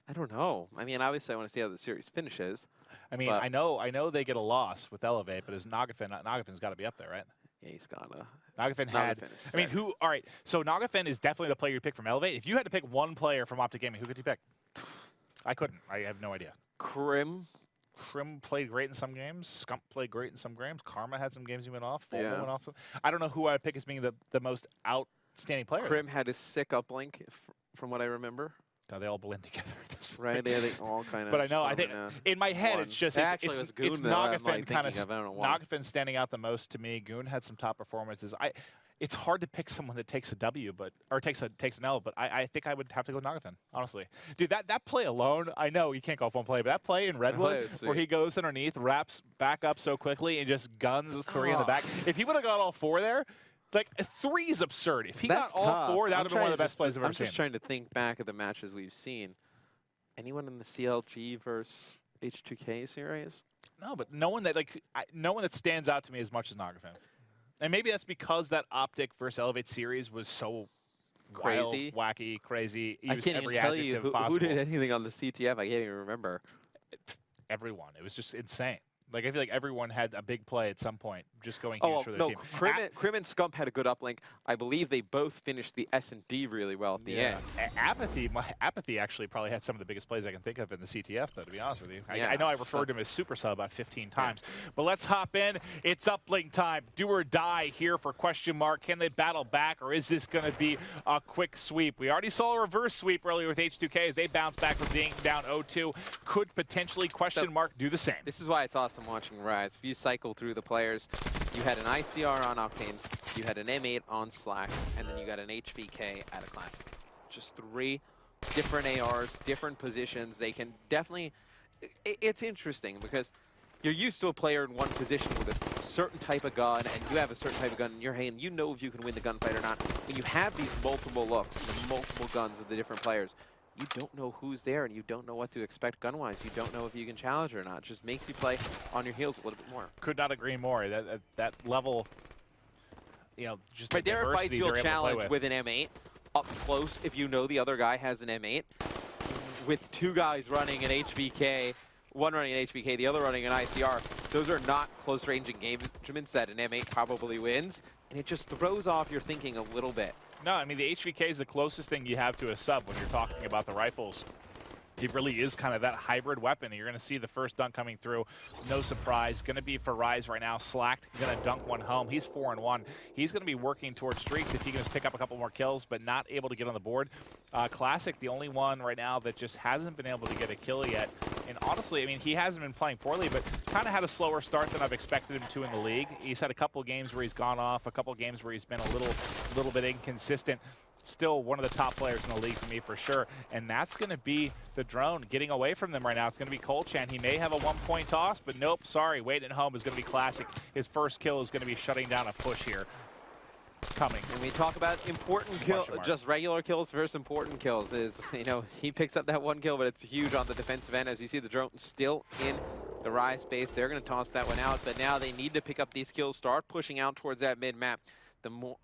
I don't know. I mean, obviously, I want to see how the series finishes. I mean, I know they get a loss with Elevate, but is Nagafin's got to be up there, right? Yeah, he's gotta. Nagafin had. I mean, who? All right. So Nagafin is definitely the player you pick from Elevate. If you had to pick one player from Optic Gaming, who could you pick? I couldn't. I have no idea. Crim played great in some games. Scump played great in some games. Karma had some games he went off. Fulton went off. I don't know who I would pick as being the most outstanding player. Crim had a sick uplink, from what I remember. God, they all blend together at this point. Right, they all kind of. But I know, I think in my head it's just it's Nagafen kind of Nagafen standing out the most to me. Goon had some top performances. It's hard to pick someone that takes a W, or takes an L, but I think I would have to go Nagafen, honestly. Dude, that play alone, I know you can't go off one play, but that play in Redwood where he goes underneath, wraps back up so quickly, and just guns his 3 in the back. If he would have got all 4 there, like, 3 is absurd. If he got all 4, that would have been one of the best plays I've ever seen. I'm just trying to think back at the matches we've seen. Anyone in the CLG versus H2K series? No, but no one that stands out to me as much as Nagafen. And maybe that's because that Optic versus Elevate series was so crazy, wild, wacky, crazy. I can't even tell you who did anything on the CTF. I can't even remember. Everyone. It was just insane. Like, I feel like everyone had a big play at some point, just going huge for their team. Crim and Scump had a good uplink. I believe they both finished the S&D really well at the end. Apathy actually probably had some of the biggest plays I can think of in the CTF, though, to be honest with you. I know I referred to him as Super Sub about 15 times. But let's hop in. It's uplink time. Do or die here for question mark. Can they battle back, or is this going to be a quick sweep? We already saw a reverse sweep earlier with H2K as they bounced back with being down 0-2. Could potentially question mark do the same. This is why it's awesome watching Rise. If you cycle through the players, you had an ICR on Octane, you had an M8 on Slack, and then you got an HVK at a Classic. Just 3 different ARs, different positions. They can definitely... It's interesting because you're used to a player in one position with a certain type of gun, and you have a certain type of gun in your hand. You know if you can win the gunfight or not. When you have these multiple looks, the multiple guns of the different players, you don't know who's there, and you don't know what to expect gun-wise. You don't know if you can challenge or not. It just makes you play on your heels a little bit more. Could not agree more. That level, you know, just right, there are fights you'll challenge with an M8 up close if you know the other guy has an M8. With 2 guys running an HVK, one running an HVK, the other running an ICR, those are not close-range engagements that an M8 probably wins, and it just throws off your thinking a little bit. No, I mean, the HVK is the closest thing you have to a sub when you're talking about the rifles. It really is kind of that hybrid weapon. You're going to see the first dunk coming through. No surprise. Going to be for Rise right now. Slacked going to dunk one home. He's 4-1. He's going to be working towards streaks if he can just pick up a couple more kills, but not able to get on the board. Classic, the only one right now that just hasn't been able to get a kill yet. And honestly, I mean, he hasn't been playing poorly, but kind of had a slower start than I've expected him to in the league. He's had a couple of games where he's gone off, a couple of games where he's been a little bit inconsistent. Still one of the top players in the league for me for sure, and that's going to be the drone getting away from them right now. It's going to be ColeChan. He may have a 1-point toss, but nope, sorry, waiting at home is going to be Classic. His first kill is going to be shutting down a push here. Coming. When we talk about important kills, just regular kills versus important kills, is, you know, he picks up that 1 kill, but it's huge on the defensive end. As you see, the drone still in the Rise base. They're going to toss that one out, but now they need to pick up these kills, start pushing out towards that mid-map. The more,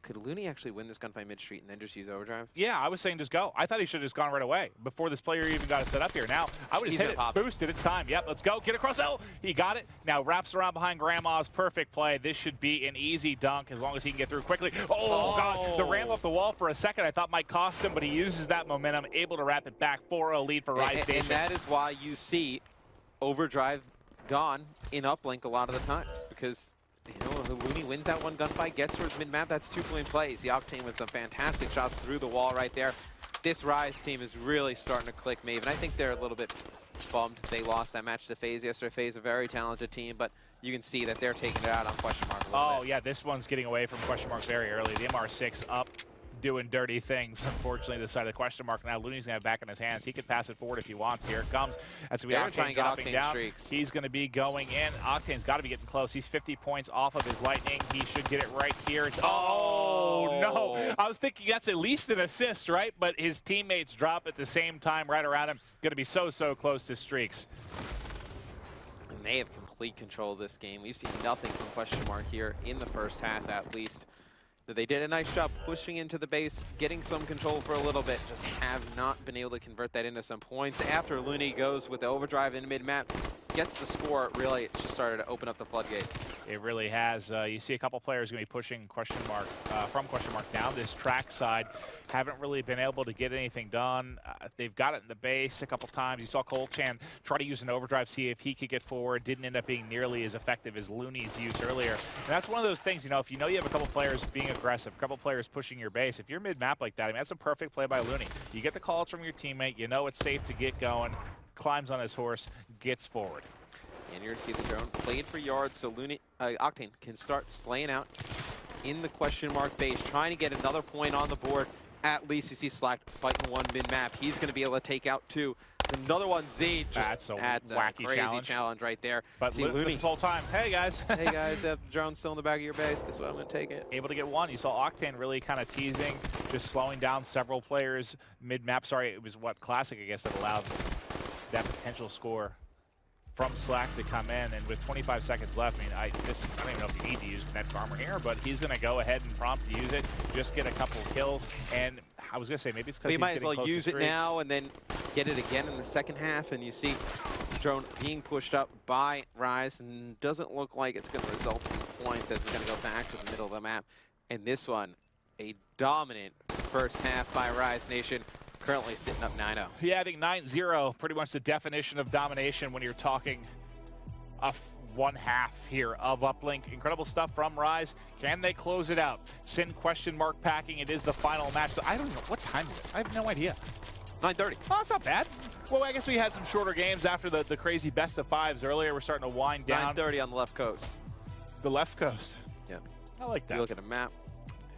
could Loony actually win this gunfight mid-street and then just use overdrive? Yeah, I was saying just go. I thought he should have just gone right away before this player even got it set up here. Now, I would just hit it, boost it, it's time. Yep, let's go, get across L. He got it. Now wraps around behind Grandma's perfect play. This should be an easy dunk as long as he can get through quickly. Oh, God, the ramp up the wall for a second I thought might cost him, but he uses that momentum, able to wrap it back. 4-0 lead for Rise Station. And that is why you see overdrive gone in uplink a lot of the times, because you know, Loony wins that one gunfight, gets towards mid-map, that's 2-point plays. The Octane with some fantastic shots through the wall right there. This Rise team is really starting to click Maven. I think they're a little bit bummed they lost that match to FaZe yesterday. FaZe, a very talented team, but you can see that they're taking it out on question mark a little bit. Yeah, this one's getting away from question mark very early. The MR6 up, doing dirty things. Unfortunately, this side of the question mark now. Looney's going to have it back in his hands. He could pass it forward if he wants. Here it comes. That's going to be Octane dropping down. Streaks. He's going to be going in. Octane's got to be getting close. He's 50 points off of his Lightning. He should get it right here. Oh, no. I was thinking that's at least an assist, right? But his teammates drop at the same time right around him. Going to be so close to streaks. And they have complete control of this game. We've seen nothing from question mark here in the first half, at least. They did a nice job pushing into the base, getting some control for a little bit, just have not been able to convert that into some points. After Loony goes with the overdrive in mid-map, gets the score, really, it's just started to open up the floodgates. It really has. You see a couple players going to be pushing question mark down this track side. Haven't really been able to get anything done. They've got it in the base a couple times. You saw ColeChan try to use an overdrive, see if he could get forward. Didn't end up being nearly as effective as Loony's used earlier. And that's one of those things, you know, if you know you have a couple players being aggressive, a couple players pushing your base, if you're mid-map like that, I mean, that's a perfect play by Loony. You get the calls from your teammate, you know it's safe to get going, climbs on his horse, gets forward. And you're going to see the drone played for yards, so Loony, Octane can start slaying out in the question mark base, trying to get another point on the board. At least you see Slack fighting one mid-map. He's going to be able to take out two. Another one, Z, just that's a wacky crazy challenge right there. But see Loony the whole time, hey guys. Hey guys, have the drone still in the back of your base, guess what, I'm going to take it. Able to get one. You saw Octane really kind of teasing, just slowing down several players mid-map. Sorry, it was what, Classic, I guess, that allowed that potential score from Slack to come in, and with 25 seconds left, I mean, I don't even know if you need to use Kinetic Armor here, but he's going to go ahead and prompt to use it, just get a couple of kills, and I was going to say, maybe it's because he might as well use it now and then get it again in the second half, and you see the drone being pushed up by Rise, and doesn't look like it's going to result in points as it's going to go back to the middle of the map. And this one, a dominant first half by Rise Nation. Currently sitting up 9-0. Yeah, I think 9-0, pretty much the definition of domination when you're talking one half here of Uplink. Incredible stuff from Rise. Can they close it out? Sin question mark packing. It is the final match. So I don't know. What time is it? I have no idea. 9:30. Oh, that's not bad. Well, I guess we had some shorter games after the crazy best of fives earlier. We're starting to wind down. 9:30 on the left coast. The left coast. Yeah. I like that. You look at a map.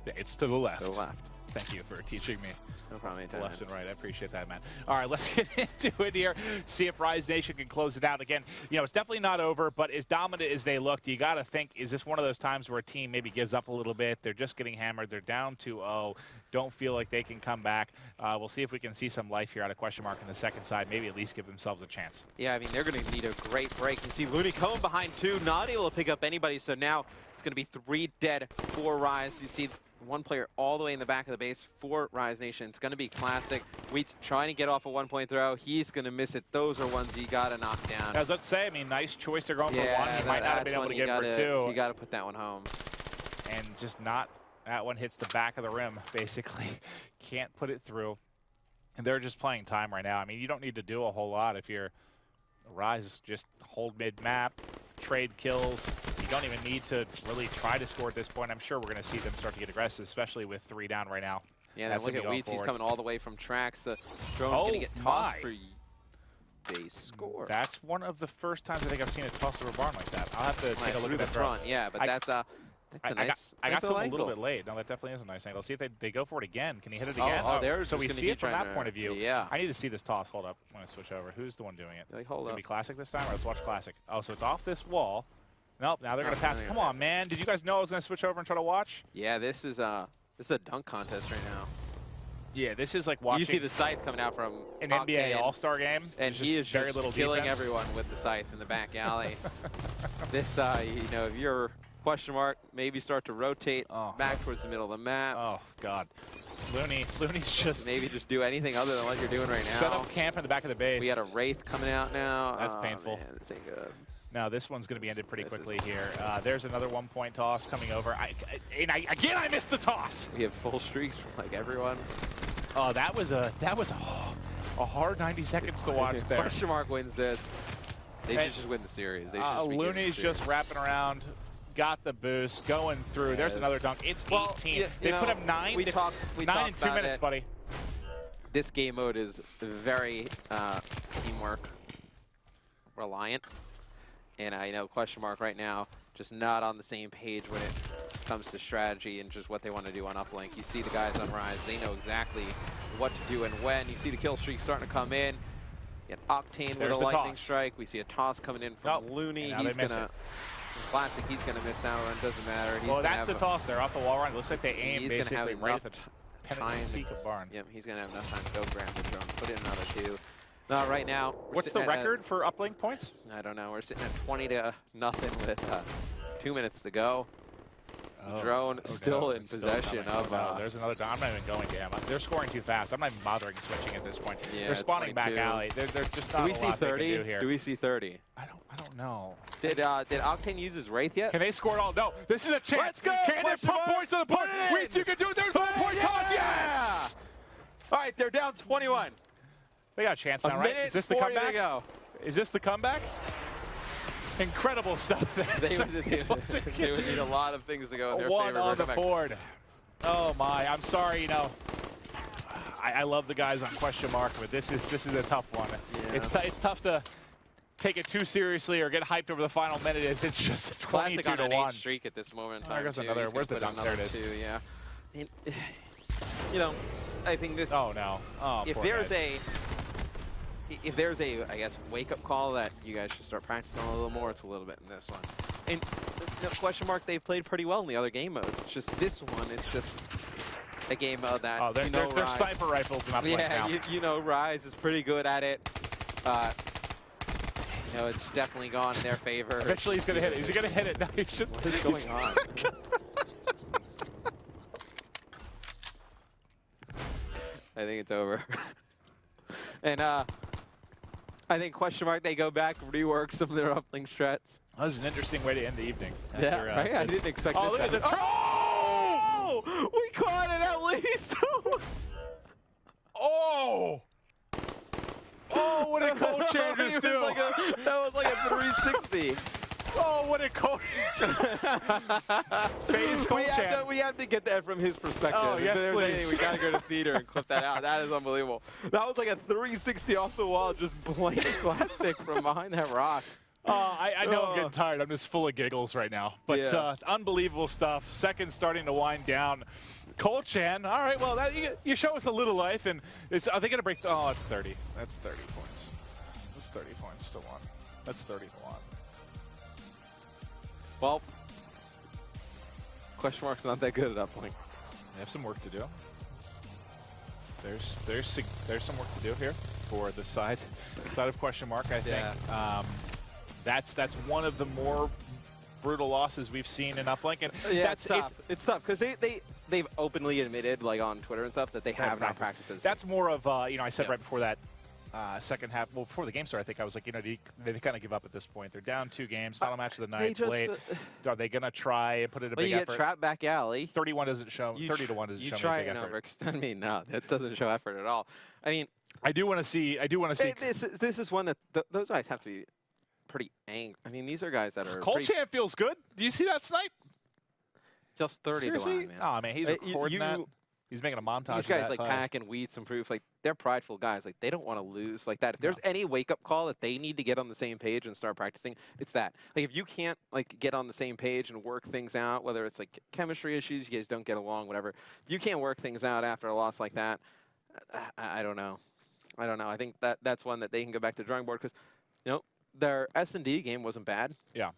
It's to the left. To the left. Thank you for teaching me. No problem. Anytime, Left and right. I appreciate that, man. All right, let's get into it here. See if Rise Nation can close it out. Again, you know, it's definitely not over, but as dominant as they looked, you got to think, is this one of those times where a team maybe gives up a little bit? They're just getting hammered. They're down 2-0. Don't feel like they can come back. We'll see if we can see some life here out of question mark in the second side. Maybe at least give themselves a chance. Yeah, I mean, they're going to need a great break. You see Loony coming behind two, not able to pick up anybody, so now it's going to be 3 dead for Rise. You see one player all the way in the back of the base for Rise Nation. It's going to be Classic. Wheat's trying to get off a 1-point throw. He's going to miss it. Those are ones you got to knock down. I was about to say, I mean, nice choice. They're going for one. He might not have been able to get for two. You got to put that one home. And just not, that one hits the back of the rim, basically. Can't put it through. And they're just playing time right now. I mean, you don't need to do a whole lot if you're Rise. Just hold mid-map, trade kills. You don't even need to really try to score at this point. I'm sure we're going to see them start to get aggressive, especially with 3 down right now. Yeah, look at Wheats. He's coming all the way from tracks. The drone's going to get tossed for base score. That's one of the first times I think I've seen it tossed over a barn like that. I'll have to take a look at that drone. Yeah, but that's a nice I got to him a little bit late. No, that definitely is a nice angle. See if they go for it again. Can he hit it again? So we see it from that point of view. Yeah. I need to see this toss. Hold up. I'm going to switch over. Who's the one doing it? It's going to be Classic this time? Or let's watch Classic. Oh, so it's off this wall. Nope, now they're going to pass. Come on, man. Did you guys know I was going to switch over and try to watch? Yeah, this is a dunk contest right now. Yeah, this is like watching. You see the scythe coming out from an NBA All-Star game, and he is very little killing defense. Everyone with the scythe in the back alley. This, you know, if you're question mark, maybe start to rotate back towards the middle of the map. Oh God, Loony's just maybe just do anything other than what you're doing right now. Set up camp in the back of the base. We had a Wraith coming out now. That's painful. Man, this ain't good. Now this one's going to be ended pretty quickly here. There's another 1-point toss coming over. Again, I missed the toss. We have full streaks from like everyone. Oh, that was a hard 90 seconds to watch there. Question mark wins this. They should just win the series. They should Loony's just wrapping around. Got the boost, going through. Yes. There's another dunk. It's 18. They put up 9. We talked 9 in 2 minutes, buddy. This game mode is very teamwork reliant. And I know question mark right now, just not on the same page when it comes to strategy and just what they want to do on uplink. You see the guys on Rise, they know exactly what to do and when. You see the kill streak starting to come in. You got Octane with a lightning strike. We see a toss coming in from Loony. He's going to... Classic, he's going to miss that one. Doesn't matter. Well, that's the toss there off the wall run. It looks like they aim basically right at the peak of barn. Yep, he's going to have enough time to go grab the drone, put in another 2. No, right now. What's the record for uplink points? I don't know. We're sitting at 20-0 with 2 minutes to go. Drone still in possession of. There's another. I'm not even going to him. They're scoring too fast. I'm not even bothering switching at this point. Yeah, they're spawning back alley. There's just not a lot they can do here. Do we see 30? I don't know. Did Octane use his Wraith yet? Can they score it all? No. This is a chance. Let's go! Can they put points on the board? Wait, you can do it. There's 1 point toss. Yes! All right, they're down 21. They got a chance now, right? Is this the comeback? Is this the comeback? Incredible stuff there. They would need a lot of things to go in their One favor. on the board. Oh my! I'm sorry. You know, I love the guys on question mark, but this is a tough one. Yeah. It's tough to take it too seriously or get hyped over the final minute. It's just 22 to 1 streak at this moment in time. There goes another. Where's the dunk? There it is. Yeah. And, you know, I think this. Oh no. Oh, if there's a, I guess, wake-up call that you guys should start practicing a little more, it's a little bit in this one. And no question mark, they've played pretty well in the other game modes. It's just this one, it's just a game mode that they're sniper rifles and I'm playing now. You know, Rise is pretty good at it. You know, it's definitely gone in their favor. Eventually he's gonna hit it. Is he gonna hit it? No, he should. What is going on? I think it's over. And I think question mark, they go back, rework some of their uplink strats. Oh, this is an interesting way to end the evening. Yeah, right? I didn't expect this. Look at the Oh! We caught it at least! Oh! Oh, what did ColeChan just do? That was like a 360. Oh, what did ColeChan? Phase ColeChan. We have to get that from his perspective. Oh, yes, please. We gotta go to theater and clip that out. That is unbelievable. That was like a 360 off the wall, just blank classic from behind that rock. I know I'm getting tired. I'm just full of giggles right now. But unbelievable stuff. Second starting to wind down. ColeChan, all right, well, you show us a little life. And are they going to break? Oh, it's 30. That's 30 points. That's 30 points to 1. That's 30 to 1. Well, question mark's not that good at that point. They have some work to do. There's some work to do here for the side of question mark, I think. Yeah. That's one of the more brutal losses we've seen in uplink. And yeah, it's tough because they've openly admitted, like on Twitter and stuff, that they have not practiced. That's more of you know, I said right before that second half, well, before the game started, I think I was like, you know, they kind of give up at this point. They're down 2 games, final match of the night, late. Are they gonna try and put in a big effort? You get trapped back alley. 31 doesn't show. 30 to 1 doesn't show me a big effort. I mean, no, that doesn't show effort at all. I mean, I do want to see. This is one that those guys have to be pretty angry. I mean, these are guys that are. ColeChan feels good. Do you see that snipe? Just 30 to 1, man. Oh man, he's recording that. He's making a montage. These guys like Pack and Wheats and Proof, like they're prideful guys. Like they don't want to lose like that. If there's any wake-up call that they need to get on the same page and start practicing, it's that. Like if you can't like get on the same page and work things out, whether it's like chemistry issues, you guys don't get along, whatever. If you can't work things out after a loss like that, I don't know. I don't know. I think that's one that they can go back to the drawing board because, you know, their S&D game wasn't bad. Yeah.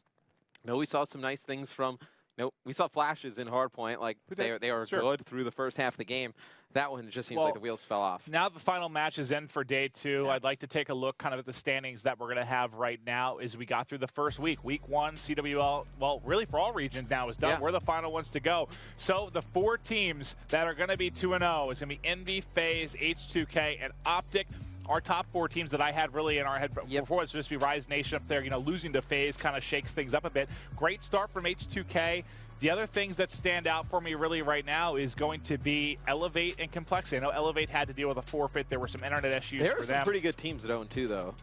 No, we saw some nice things from. No, we saw flashes in Hardpoint. Like they were good through the first half of the game. That one just seems like the wheels fell off. Now the final match is in for day 2. Yeah. I'd like to take a look kind of at the standings that we're going to have right now as we got through the first week. Week 1, CWL, well, really for all regions now is done. Yeah. We're the final ones to go. So the 4 teams that are going to be 2-0 is going to be Envy, FaZe, H2K, and Optic. Our top 4 teams that I had really in our head before was just be Rise Nation up there. You know, losing to FaZe kind of shakes things up a bit. Great start from H2K. The other things that stand out for me really right now is going to be Elevate and Complexity. I know Elevate had to deal with a forfeit. There were some internet issues for them. There are some pretty good teams at 0-2, though.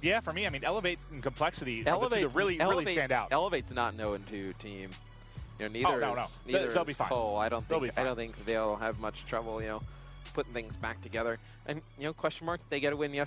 Yeah, for me, I mean, Elevate and Complexity really stand out. Elevate's not an 0-2 team. You know, neither they'll be fine. Cole. I don't think they'll have much trouble, you know, putting things back together. And, you know, question mark, they get to win the